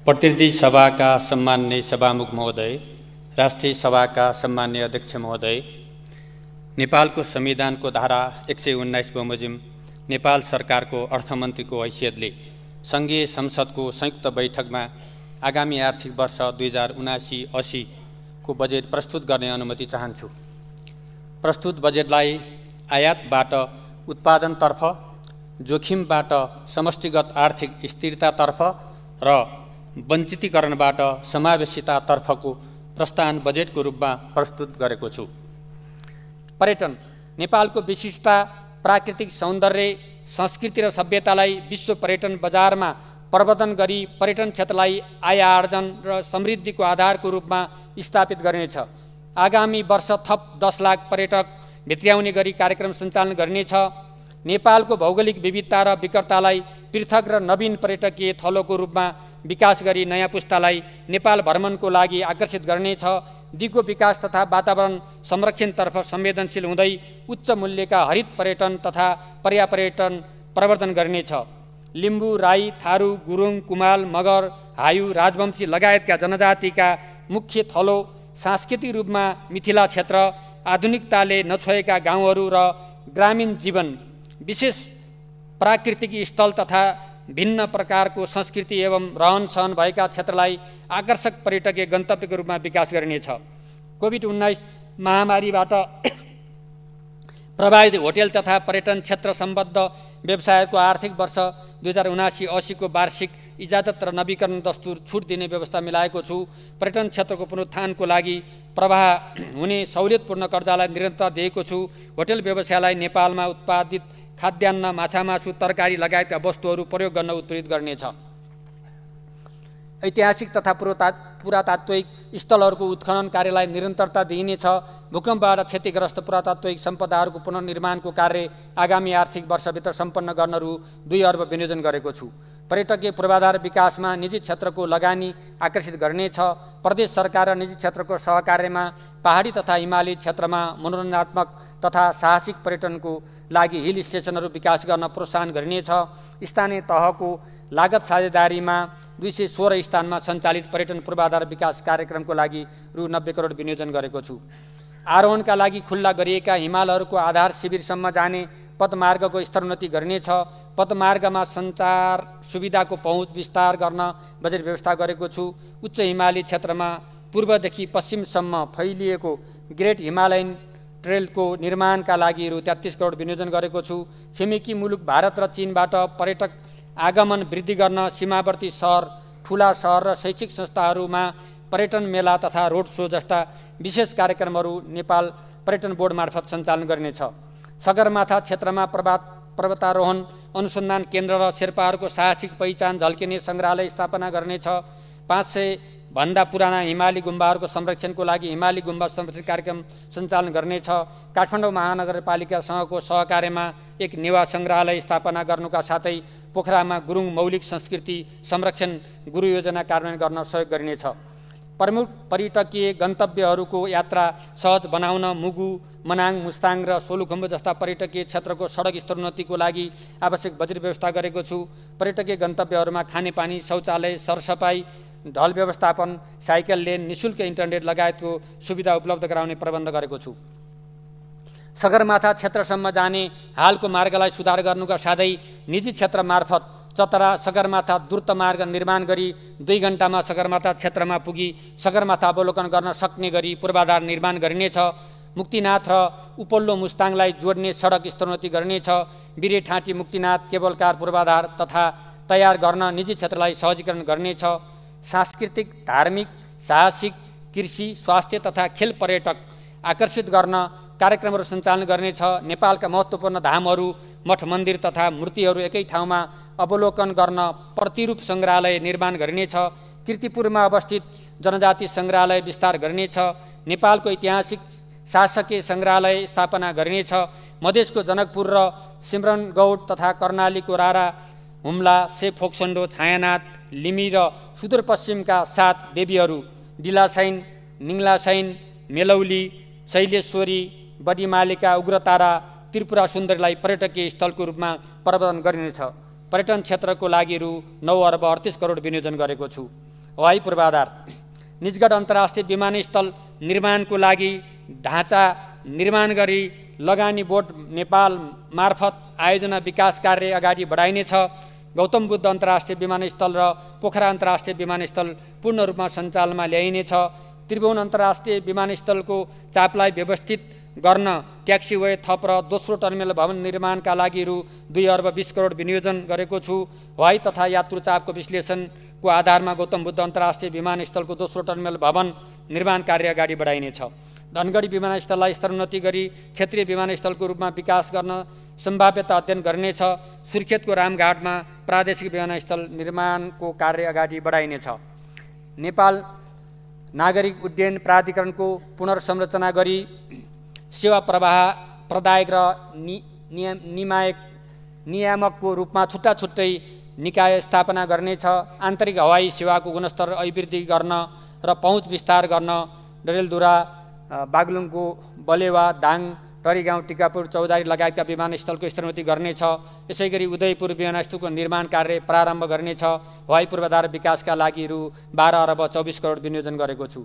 प्रतिनिधि सभाका सम्मान्य सभामुख महोदय, राष्ट्रिय सभाका सम्मान्य अध्यक्ष महोदय, नेपालको संविधानको धारा 119 बमोजिम नेपाल सरकारको अर्थमन्त्रीको हैसियतले सङ्घीय संसदको संयुक्त बैठकमा आगामी आर्थिक वर्ष 2079-80 को बजेट प्रस्तुत गर्ने अनुमति चाहन्छु। प्रस्तुत बजेटलाई आयातबाट उत्पादनतर्फ, जोखिमबाट समष्टिगत आर्थिक स्थिरतातर्फ र वञ्चितीकरणबाट समावेशितातर्फको प्रस्थान बजेटको रूपमा प्रस्तुत गरेको छु। पर्यटन नेपालको विशिष्टता, प्राकृतिक सौन्दर्य, संस्कृति र सभ्यतालाई विश्व पर्यटन बजारमा प्रवर्धन गरी पर्यटन क्षेत्रलाई आय आर्जन र समृद्धिको आधारको रूपमा स्थापित गरिनेछ। आगामी वर्ष थप 10 लाख पर्यटक भित्र्याउने गरी कार्यक्रम सञ्चालन गरिनेछ। नेपालको भौगोलिक विविधता र विकटतालाई पृथक र नवीन पर्यटकीय थलोको रूपमा विकास गरी नयाँ पुस्तालाई नेपाल भ्रमणको लागि आकर्षित गर्नेछ। दिगो विकास तथा वातावरण संरक्षणतर्फ संवेदनशील हुँदै उच्च मूल्यका हरित पर्यटन तथा पर्यापर्यटन प्रवर्धन गरिनेछ। लिम्बू, राई, थारू, गुरुङ, कुमाल, मगर, हायु, राजवंशी लगायतका जनजातिका मुख्य थलो, सांस्कृतिक रूपमा मिथिला क्षेत्र, आधुनिकताले नछोएका गाउँहरू र ग्रामीण जीवन, विशेष प्राकृतिक स्थल तथा भिन्न प्रकारको संस्कृति एवं रहनसहन भएका क्षेत्रलाई आकर्षक पर्यटकीय गन्तव्यको रूपमा विकास गरिनेछ। कोभिड-19 महामारीबाट प्रभावित होटेल तथा पर्यटन क्षेत्र सम्बद्ध व्यवसायहरूको आर्थिक वर्ष 2079-80 को वार्षिक इजाजत र नवीकरण दस्तुर छुट दिने व्यवस्था मिलाएको छु। पर्यटन क्षेत्रको पुनरुत्थानको लागि प्रवाह हुने सहुलियतपूर्ण कर्जालाई निरन्तरता दिएको छु। होटेल व्यवसायलाई नेपालमा उत्पादित खाद्यान्न, माछामासु, तरकारी लगायतका वस्तुहरू प्रयोग गर्न उत्प्रेरित गर्नेछ। ऐतिहासिक तथा पुरातात्विक स्थलहरूको उत्खनन कार्यलाई निरन्तरता दिइनेछ। भूकम्पबाट क्षतिग्रस्त पुरातात्विक सम्पदाहरूको पुनर्निर्माणको कार्य आगामी आर्थिक वर्षभित्र सम्पन्न गर्न रु 2 अर्ब विनियोजन गरेको छु। पर्यटकीय पूर्वाधार विकासमा निजी क्षेत्रको लगानी आकर्षित गर्नेछ। प्रदेश सरकार र निजी क्षेत्रको सहकार्यमा पहाडी तथा हिमाली क्षेत्रमा मनोरञ्जनात्मक तथा साहसिक पर्यटनको लागि हिल स्टेसनहरू विकास गर्न प्रोत्साहन गरिनेछ। स्थानीय तहको लागत साझेदारीमा 216 स्थानमा सञ्चालित पर्यटन पूर्वाधार विकास कार्यक्रमको लागि रु 90 करोड विनियोजन गरेको छु। आरोहणका लागि खुल्ला गरिएका हिमालहरूको आधार शिविरसम्म जाने पदमार्गको स्तरोन्नति गरिनेछ। पदमार्गमा सञ्चार सुविधाको पहुँच विस्तार गर्न बजेट व्यवस्था गरेको छु। उच्च हिमाली क्षेत्रमा पूर्वदेखि पश्चिमसम्म फैलिएको ग्रेट हिमालयन ट्रेलको निर्माणका लागि रु 33 करोड विनियोजन गरेको छु। छिमेकी मुलुक भारत र चीनबाट पर्यटक आगमन वृद्धि गर्न सीमावर्ती सहर, ठुला सहर र शैक्षिक संस्थाहरूमा पर्यटन मेला तथा रोड सो जस्ता विशेष कार्यक्रमहरू नेपाल पर्यटन बोर्ड मार्फत सञ्चालन गरिनेछ। सगरमाथा क्षेत्रमा पर्वतारोहण अनुसन्धान केन्द्र र शेर्पाहरूको साहसिक पहिचान झल्किने सङ्ग्रहालय स्थापना गर्नेछ। 500 भन्दा पुराना हिमाली गुम्बाहरूको संरक्षणको लागि हिमाली गुम्बा संरक्षण कार्यक्रम सञ्चालन गर्नेछ। काठमाडौँ महानगरपालिकासँगको सहकार्यमा एक नेवा सङ्ग्रहालय स्थापना गर्नुका साथै पोखरामा गुरुङ मौलिक संस्कृति संरक्षण गुरु योजना कार्यान्वयन गर्न सहयोग गरिनेछ। प्रमुख पर्यटकीय गन्तव्यहरूको यात्रा सहज बनाउन मुगु, मनाङ, मुस्ताङ र सोलुखुम्बु जस्ता पर्यटकीय क्षेत्रको सडक स्तरोन्नतिको लागि आवश्यक बजेट व्यवस्था गरेको छु। पर्यटकीय गन्तव्यहरूमा खानेपानी, शौचालय, सरसफाई, ढल व्यवस्थापन, साइकल लेन, निःशुल्क इन्टरनेट लगायतको सुविधा उपलब्ध गराउने प्रबन्ध गरेको छु। सगरमाथा क्षेत्रसम्म जाने हालको मार्गलाई सुधार गर्नुका साथै निजी क्षेत्र मार्फत चतरा सगरमाथा द्रुत मार्ग निर्माण गरी 2 घण्टामा सगरमाथा क्षेत्रमा पुगी सगरमाथा अवलोकन गर्न सक्ने गरी पूर्वाधार निर्माण गरिनेछ। मुक्तिनाथ र उपल्लो मुस्ताङलाई जोड्ने सडक स्तरोन्नति गरिनेछ। बिरेठाँटी मुक्तिनाथ केबल कार पूर्वाधार तथा तयार गर्न निजी क्षेत्रलाई सहजीकरण गरिनेछ। सांस्कृतिक, धार्मिक, साहसिक, कृषि, स्वास्थ्य तथा खेल पर्यटक आकर्षित गर्न कार्यक्रमहरू सञ्चालन गरिनेछ। नेपालका महत्त्वपूर्ण धामहरू, मठ मन्दिर तथा मूर्तिहरू एकै ठाउँमा अवलोकन गर्न प्रतिरूप सङ्ग्रहालय निर्माण गरिनेछ। कीर्तिपुरमा अवस्थित जनजाति सङ्ग्रहालय विस्तार गरिनेछ। नेपालको ऐतिहासिक शासकीय सङ्ग्रहालय स्थापना गरिनेछ। मधेसको जनकपुर र सिमरनगौड तथा कर्णालीको रारा, हुम्ला, सेफोक्सन्डो, छायानाथ, लिमी र सुदूरपश्चिमका 7 देवीहरू डिलासाइन, निङ्लासाइन, मेलौली, शैलेश्वरी, बडीमालिका, उग्रतारा, त्रिपुरा सुन्दरीलाई पर्यटकीय स्थलको रूपमा प्रवर्धन गरिनेछ। पर्यटन क्षेत्रको लागि रु 9 अर्ब 38 करोड विनियोजन गरेको छु। हवाई पूर्वाधार निजगढ अन्तर्राष्ट्रिय विमानस्थल निर्माणको लागि ढाँचा निर्माण गरी लगानी बोर्ड नेपाल मार्फत आयोजना विकास कार्य अगाडि बढाइनेछ। गौतम बुद्ध अन्तर्राष्ट्रिय विमानस्थल र पोखरा अन्तर्राष्ट्रिय विमानस्थल पूर्ण रूपमा सञ्चालनमा ल्याइनेछ। त्रिभुवन अन्तर्राष्ट्रिय विमानस्थलको चापलाई व्यवस्थित गर्न ट्याक्सीवे थप र दोस्रो टर्मिनल भवन निर्माणका लागि रु 2 अर्ब 20 करोड विनियोजन गरेको छु। हवाई तथा यात्रु चापको विश्लेषणको आधारमा गौतम बुद्ध अन्तर्राष्ट्रिय विमानस्थलको दोस्रो टर्मिनल भवन निर्माण कार्य अगाडि बढाइनेछ। धनगढी विमानस्थललाई स्तरोन्नति गरी क्षेत्रीय विमानस्थलको रूपमा विकास गर्न सम्भाव्यता अध्ययन गरिनेछ। सुर्खेतको रामघाटमा प्रादेशिक विमानस्थल निर्माणको कार्य अगाडि बढाइनेछ। नेपाल नागरिक उड्डयन प्राधिकरणको पुनर्संरचना गरी सेवा प्रवाह प्रदायक र नियामकको रूपमा छुट्टा छुट्टै निकाय स्थापना गर्नेछ। आन्तरिक हवाई सेवाको गुणस्तर अभिवृद्धि गर्न र पहुँच विस्तार गर्न डडेलधुरा, बागलुङको बलेवा, दाङ, टरीगाउँ, टिकापुर, चौधारी लगायतका विमानस्थलको स्तरोन्नति गर्नेछ। यसैगरी उदयपुर विमानस्थलको निर्माण कार्य प्रारम्भ गर्नेछ। हवाई पूर्वाधार विकासका लागि रु 12 अर्ब 24 करोड विनियोजन गरेको छु।